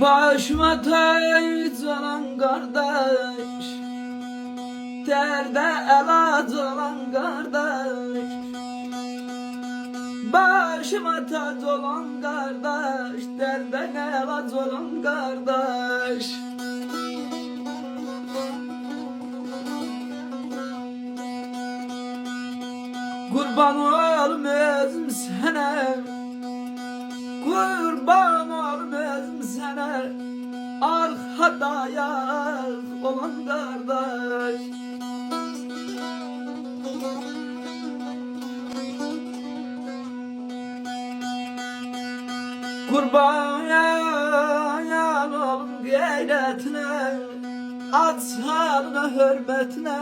Başıma tac olan kardeş, derde elac olan kardeş. Başıma tac olan kardeş, derde elac olan kardeş. Kurban olum özüm sana, kurban olum özüm sana, arkada yaz olan kardeş. Kurban yan olum gayretine, atsalına hürmetine,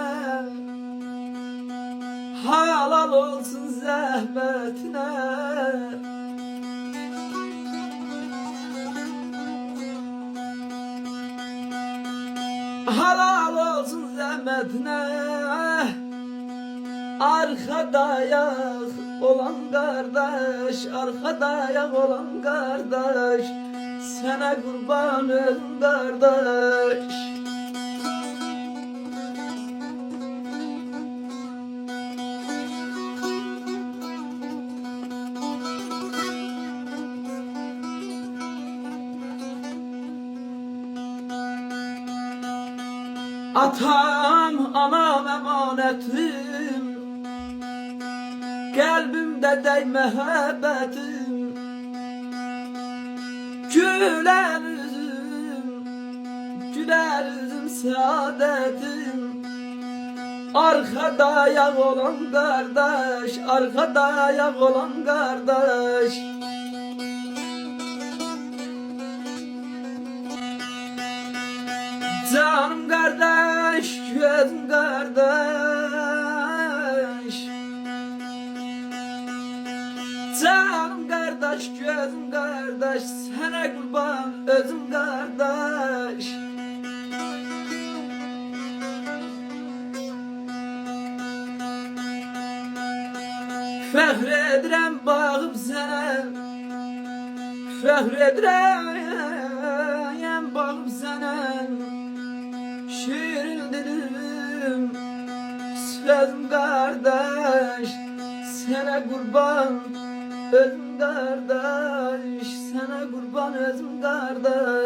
halal olsun zahmetine. Halal olsun zahmetine, arkada yak olan kardeş, arkada yak olan kardeş, sana kurban olsun kardeş. Atam, anam emanetim, kalbimde dey muhabbetim. Güler yüzüm, güler yüzüm saadetim. Arkada yak olan kardeş, arkada yak olan kardeş. Canım kardeş, gözüm kardeş. Canım kardeş, gözüm kardeş, sana kurban özüm kardeş. Fəxr bağım sana, fəxr bağım sana. Şirin dilim, sözüm kardeş, sana kurban özüm kardeş, sana kurban özüm kardeş.